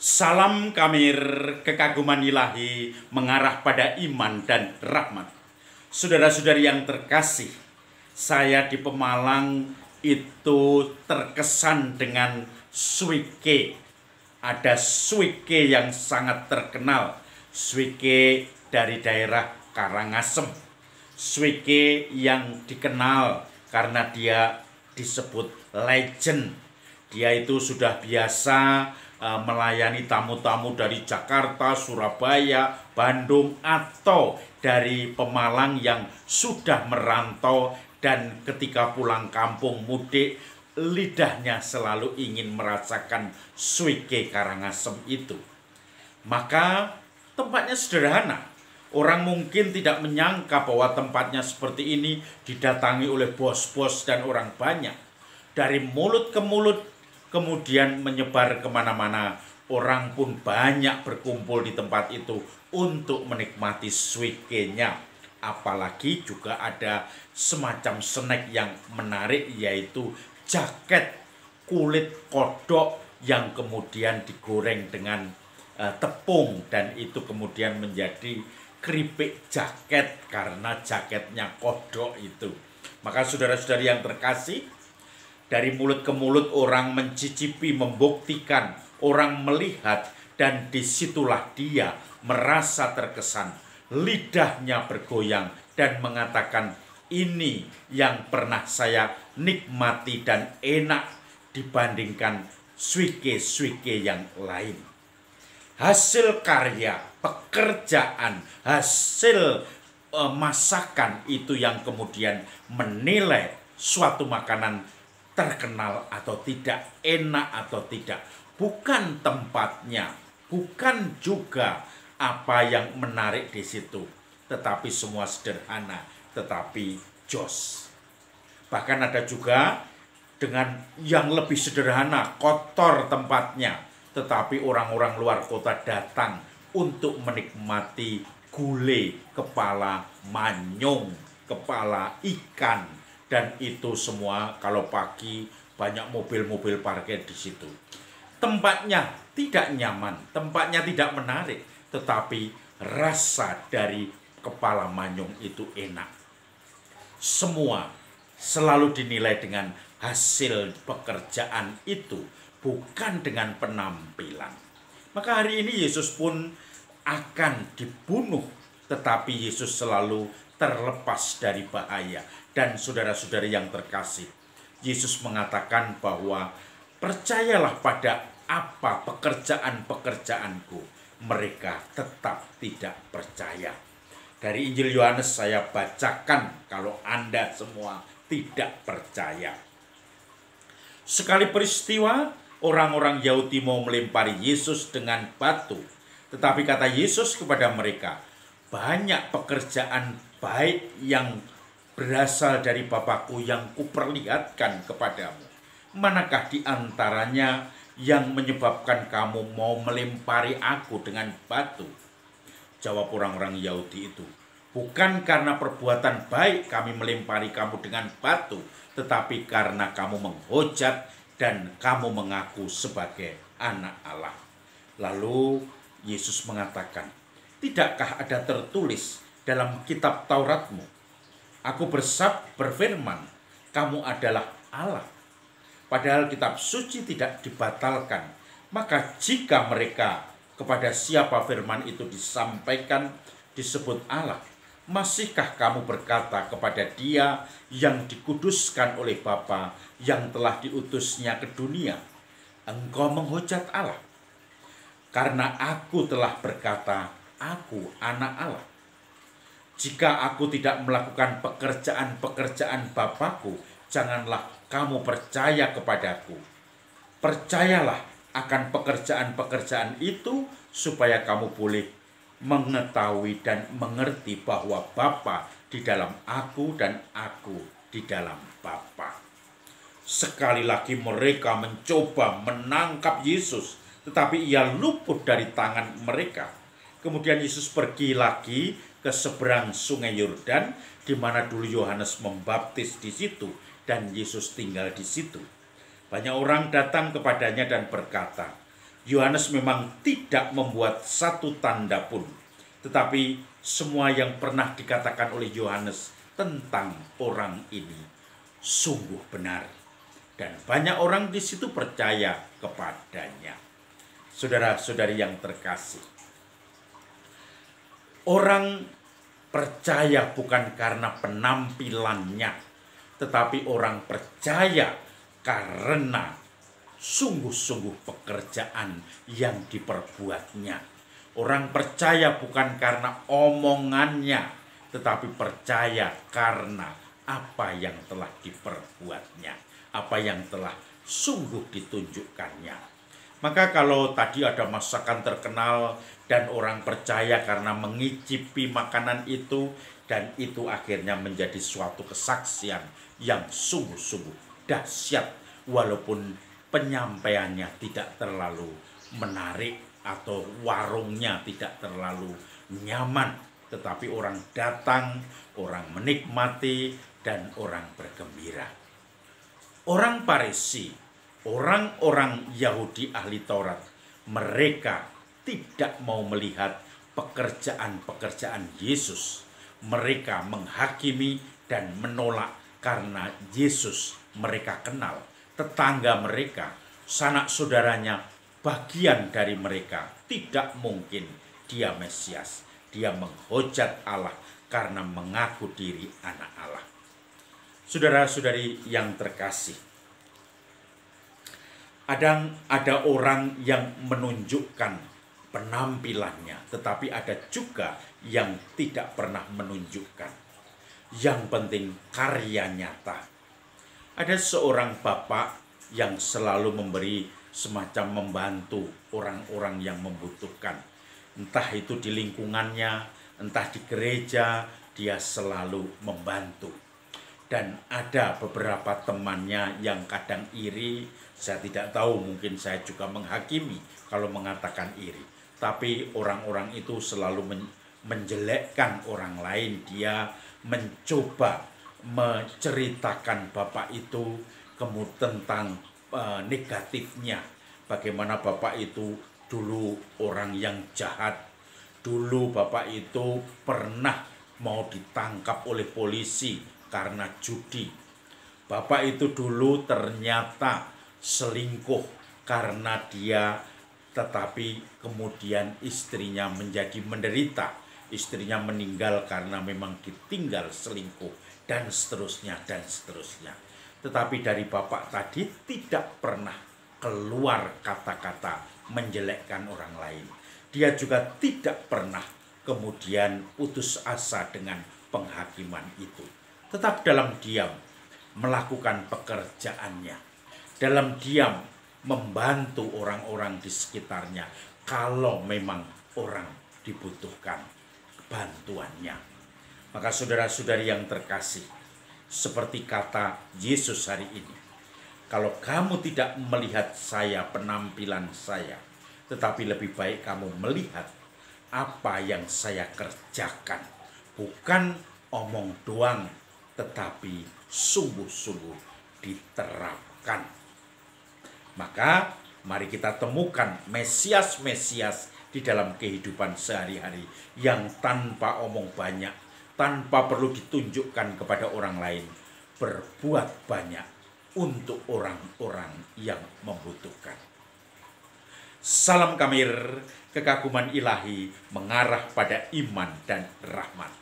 Salam Kamir, kekaguman ilahi mengarah pada iman dan rahmat. Saudara-saudari yang terkasih, saya di Pemalang itu terkesan dengan suike. Ada suike yang sangat terkenal, suike dari daerah Karangasem. Suike yang dikenal karena dia disebut legend. Dia itu sudah biasa melayani tamu-tamu dari Jakarta, Surabaya, Bandung, atau dari Pemalang yang sudah merantau dan ketika pulang kampung mudik, lidahnya selalu ingin merasakan suike Karangasem itu. Maka tempatnya sederhana. Orang mungkin tidak menyangka bahwa tempatnya seperti ini didatangi oleh bos-bos dan orang banyak. Dari mulut ke mulut, kemudian menyebar kemana-mana. Orang pun banyak berkumpul di tempat itu untuk menikmati suike-nya. Apalagi juga ada semacam snack yang menarik, yaitu jaket kulit kodok yang kemudian digoreng dengan tepung. Dan itu kemudian menjadi keripik jaket karena jaketnya kodok itu. Maka saudara-saudari yang terkasih, dari mulut ke mulut orang mencicipi, membuktikan, orang melihat, dan disitulah dia merasa terkesan. Lidahnya bergoyang dan mengatakan, ini yang pernah saya nikmati dan enak dibandingkan suike-suike yang lain. Hasil karya, pekerjaan, hasil masakan itu yang kemudian menilai suatu makanan terkenal atau tidak, enak atau tidak. Bukan tempatnya, bukan juga apa yang menarik di situ, tetapi semua sederhana, tetapi jos. Bahkan ada juga dengan yang lebih sederhana, kotor tempatnya, tetapi orang-orang luar kota datang untuk menikmati gulai kepala manyung, kepala ikan. Dan itu semua kalau pagi banyak mobil-mobil parkir di situ. Tempatnya tidak nyaman, tempatnya tidak menarik, tetapi rasa dari kepala manyung itu enak. Semua selalu dinilai dengan hasil pekerjaan itu, bukan dengan penampilan. Maka hari ini Yesus pun akan dibunuh, tetapi Yesus selalu terlepas dari bahaya. Dan saudara-saudari yang terkasih, Yesus mengatakan bahwa percayalah pada apa pekerjaan-pekerjaanku. Mereka tetap tidak percaya. Dari Injil Yohanes saya bacakan kalau Anda semua tidak percaya. Sekali peristiwa, orang-orang Yahudi mau melempari Yesus dengan batu. Tetapi kata Yesus kepada mereka, banyak pekerjaan baik yang berasal dari Bapakku yang kuperlihatkan kepadamu. Manakah di antaranya yang menyebabkan kamu mau melempari aku dengan batu? Jawab orang-orang Yahudi itu, bukan karena perbuatan baik kami melempari kamu dengan batu, tetapi karena kamu menghujat dan kamu mengaku sebagai anak Allah. Lalu Yesus mengatakan, tidakkah ada tertulis dalam kitab Tauratmu, aku berfirman, kamu adalah Allah. Padahal kitab suci tidak dibatalkan. Maka jika mereka kepada siapa firman itu disampaikan disebut Allah, masihkah kamu berkata kepada dia yang dikuduskan oleh Bapa yang telah diutusnya ke dunia, engkau menghujat Allah? Karena aku telah berkata, aku anak Allah. Jika aku tidak melakukan pekerjaan-pekerjaan Bapakku, janganlah kamu percaya kepadaku. Percayalah akan pekerjaan-pekerjaan itu, supaya kamu boleh mengetahui dan mengerti bahwa Bapa di dalam aku dan aku di dalam Bapa. Sekali lagi mereka mencoba menangkap Yesus, tetapi ia luput dari tangan mereka. Kemudian Yesus pergi lagi ke seberang sungai Yordan, di mana dulu Yohanes membaptis di situ, dan Yesus tinggal di situ. Banyak orang datang kepadanya dan berkata, Yohanes memang tidak membuat satu tanda pun, tetapi semua yang pernah dikatakan oleh Yohanes tentang orang ini sungguh benar. Dan banyak orang di situ percaya kepadanya. Saudara-saudari yang terkasih, orang percaya bukan karena penampilannya, tetapi orang percaya karena sungguh-sungguh pekerjaan yang diperbuatnya. Orang percaya bukan karena omongannya, tetapi percaya karena apa yang telah diperbuatnya, apa yang telah sungguh ditunjukkannya. Maka kalau tadi ada masakan terkenal dan orang percaya karena mengicipi makanan itu, dan itu akhirnya menjadi suatu kesaksian yang sungguh-sungguh dahsyat, walaupun penyampaiannya tidak terlalu menarik atau warungnya tidak terlalu nyaman, tetapi orang datang, orang menikmati, dan orang bergembira. Orang Farisi, orang-orang Yahudi ahli Taurat, mereka tidak mau melihat pekerjaan-pekerjaan Yesus. Mereka menghakimi dan menolak karena Yesus mereka kenal. Tetangga mereka, sanak saudaranya, bagian dari mereka, tidak mungkin dia Mesias. Dia menghujat Allah karena mengaku diri anak Allah. Saudara-saudari yang terkasih, ada orang yang menunjukkan penampilannya, tetapi ada juga yang tidak pernah menunjukkan. Yang penting karya nyata. Ada seorang bapak yang selalu memberi semacam membantu orang-orang yang membutuhkan. Entah itu di lingkungannya, entah di gereja, dia selalu membantu. Dan ada beberapa temannya yang kadang iri. Saya tidak tahu, mungkin saya juga menghakimi kalau mengatakan iri. Tapi orang-orang itu selalu menjelekkan orang lain. Dia mencoba menceritakan bapak itu kemudian tentang negatifnya. Bagaimana bapak itu dulu orang yang jahat. Dulu bapak itu pernah mau ditangkap oleh polisi karena judi. Bapak itu dulu ternyata selingkuh karena dia, tetapi kemudian istrinya menjadi menderita. Istrinya meninggal karena memang ditinggal selingkuh, dan seterusnya dan seterusnya. Tetapi dari bapak tadi tidak pernah keluar kata-kata menjelekkan orang lain. Dia juga tidak pernah kemudian putus asa dengan penghakiman itu. Tetap dalam diam melakukan pekerjaannya. Dalam diam membantu orang-orang di sekitarnya kalau memang orang dibutuhkan bantuannya. Maka saudara-saudari yang terkasih, seperti kata Yesus hari ini, kalau kamu tidak melihat saya, penampilan saya, tetapi lebih baik kamu melihat apa yang saya kerjakan. Bukan omong doang, tetapi sungguh-sungguh diterapkan. Maka mari kita temukan Mesias-Mesias di dalam kehidupan sehari-hari yang tanpa omong banyak, tanpa perlu ditunjukkan kepada orang lain, berbuat banyak untuk orang-orang yang membutuhkan. Salam Kamir, kekaguman ilahi mengarah pada iman dan rahmat.